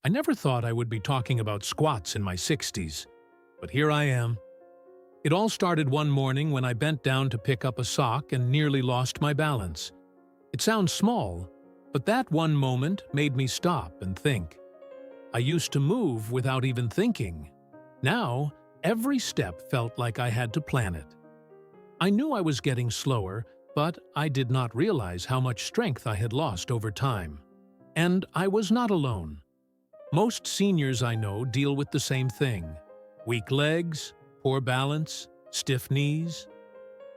I never thought I would be talking about squats in my 60s, but here I am. It all started one morning when I bent down to pick up a sock and nearly lost my balance. It sounds small, but that one moment made me stop and think. I used to move without even thinking. Now, every step felt like I had to plan it. I knew I was getting slower, but I did not realize how much strength I had lost over time. And I was not alone. Most seniors I know deal with the same thing: weak legs, poor balance, stiff knees.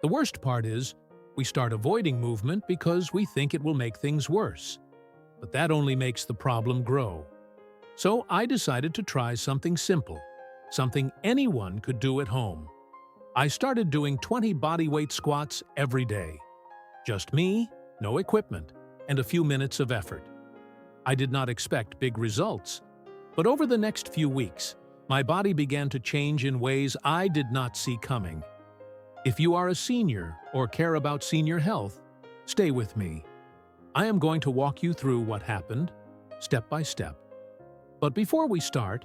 The worst part is, we start avoiding movement because we think it will make things worse. But that only makes the problem grow. So I decided to try something simple, something anyone could do at home. I started doing 20 bodyweight squats every day. Just me, no equipment, and a few minutes of effort. I did not expect big results, but over the next few weeks, my body began to change in ways I did not see coming. If you are a senior or care about senior health, stay with me. I am going to walk you through what happened, step by step. But before we start,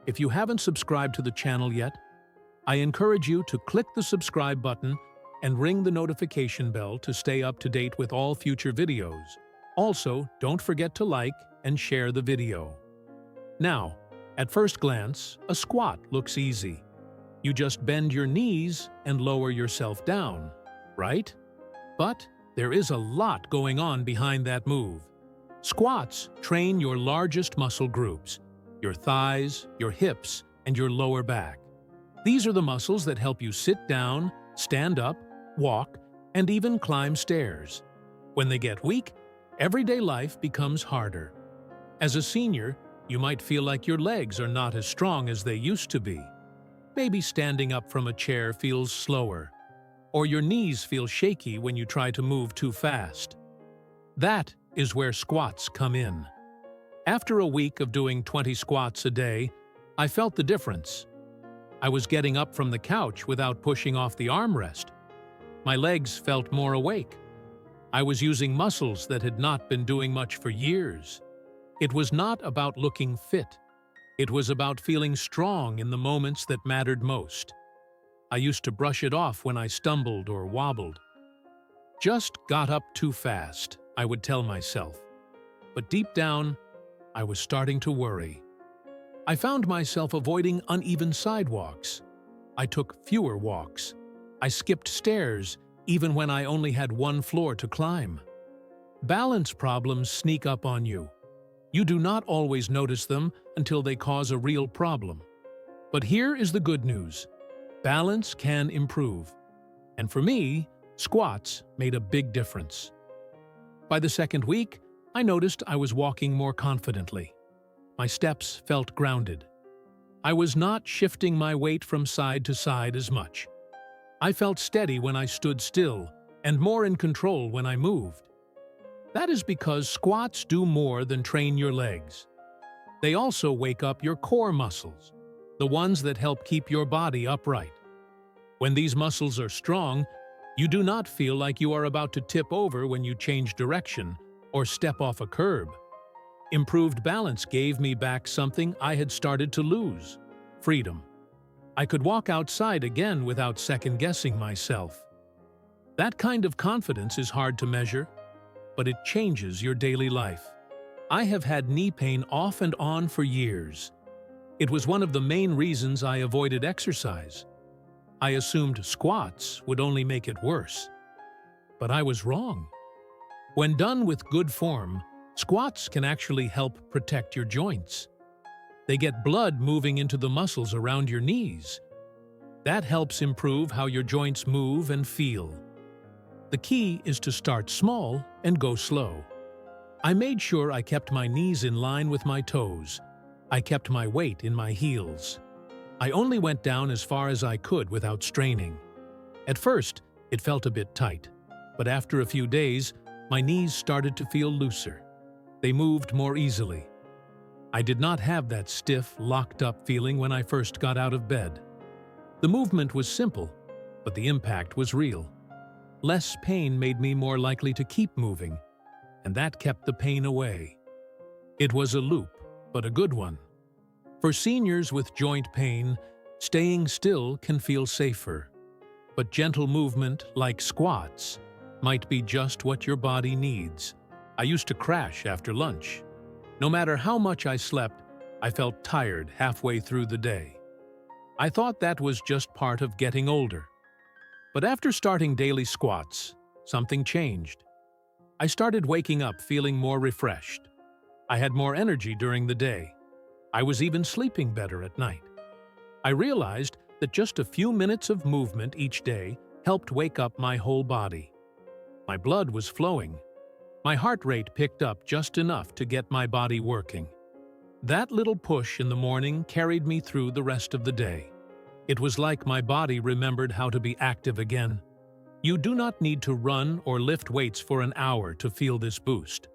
if you haven't subscribed to the channel yet, I encourage you to click the subscribe button and ring the notification bell to stay up to date with all future videos. Also, don't forget to like and share the video. Now, at first glance, a squat looks easy. You just bend your knees and lower yourself down, right? But there is a lot going on behind that move. Squats train your largest muscle groups: your thighs, your hips, and your lower back. These are the muscles that help you sit down, stand up, walk, and even climb stairs. When they get weak, everyday life becomes harder. As a senior, you might feel like your legs are not as strong as they used to be. Maybe standing up from a chair feels slower, or your knees feel shaky when you try to move too fast. That is where squats come in. After a week of doing 20 squats a day, I felt the difference. I was getting up from the couch without pushing off the armrest. My legs felt more awake. I was using muscles that had not been doing much for years. It was not about looking fit. It was about feeling strong in the moments that mattered most. I used to brush it off when I stumbled or wobbled. Just got up too fast, I would tell myself. But deep down, I was starting to worry. I found myself avoiding uneven sidewalks. I took fewer walks. I skipped stairs even when I only had one floor to climb. Balance problems sneak up on you. You do not always notice them until they cause a real problem. But here is the good news. Balance can improve. And for me, squats made a big difference. By the second week, I noticed I was walking more confidently. My steps felt grounded. I was not shifting my weight from side to side as much. I felt steady when I stood still and more in control when I moved. That is because squats do more than train your legs. They also wake up your core muscles, the ones that help keep your body upright. When these muscles are strong, you do not feel like you are about to tip over when you change direction or step off a curb. Improved balance gave me back something I had started to lose: freedom. I could walk outside again without second-guessing myself. That kind of confidence is hard to measure, but it changes your daily life. I have had knee pain off and on for years. It was one of the main reasons I avoided exercise. I assumed squats would only make it worse. But I was wrong. When done with good form, squats can actually help protect your joints. They get blood moving into the muscles around your knees. That helps improve how your joints move and feel. The key is to start small and go slow. I made sure I kept my knees in line with my toes. I kept my weight in my heels. I only went down as far as I could without straining. At first, it felt a bit tight, but after a few days, my knees started to feel looser. They moved more easily. I did not have that stiff, locked-up feeling when I first got out of bed. The movement was simple, but the impact was real. Less pain made me more likely to keep moving, and that kept the pain away. It was a loop, but a good one. For seniors with joint pain, staying still can feel safer. But gentle movement, like squats, might be just what your body needs. I used to crash after lunch. No matter how much I slept, I felt tired halfway through the day. I thought that was just part of getting older. But after starting daily squats, something changed. I started waking up feeling more refreshed. I had more energy during the day. I was even sleeping better at night. I realized that just a few minutes of movement each day helped wake up my whole body. My blood was flowing. My heart rate picked up just enough to get my body working. That little push in the morning carried me through the rest of the day. It was like my body remembered how to be active again. You do not need to run or lift weights for an hour to feel this boost.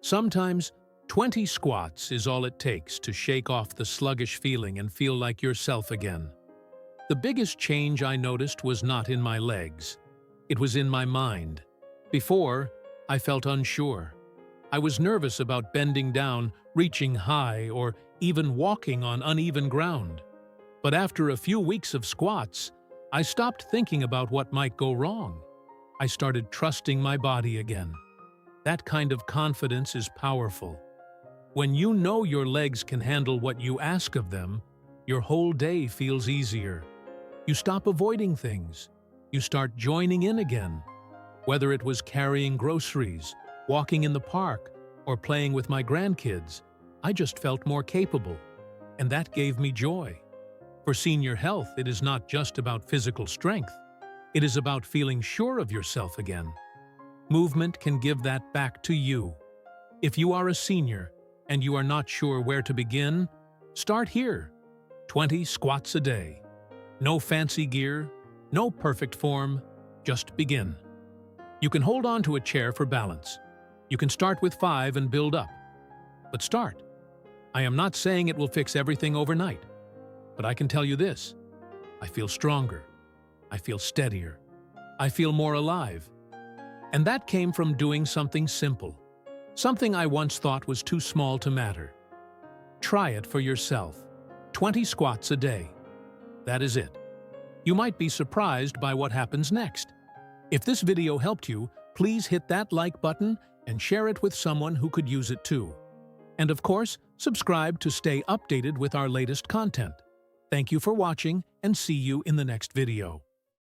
Sometimes, 20 squats is all it takes to shake off the sluggish feeling and feel like yourself again. The biggest change I noticed was not in my legs. It was in my mind. Before, I felt unsure. I was nervous about bending down, reaching high, or even walking on uneven ground. But after a few weeks of squats, I stopped thinking about what might go wrong. I started trusting my body again. That kind of confidence is powerful. When you know your legs can handle what you ask of them, your whole day feels easier. You stop avoiding things. You start joining in again. Whether it was carrying groceries, walking in the park, or playing with my grandkids, I just felt more capable, and that gave me joy. For senior health, it is not just about physical strength. It is about feeling sure of yourself again. Movement can give that back to you. If you are a senior and you are not sure where to begin, start here. 20 squats a day. No fancy gear, no perfect form, just begin. You can hold on to a chair for balance. You can start with 5 and build up. But start. I am not saying it will fix everything overnight, but I can tell you this. I feel stronger. I feel steadier. I feel more alive. And that came from doing something simple. Something I once thought was too small to matter. Try it for yourself. 20 squats a day. That is it. You might be surprised by what happens next. If this video helped you, please hit that like button and share it with someone who could use it too. And of course, subscribe to stay updated with our latest content. Thank you for watching and see you in the next video.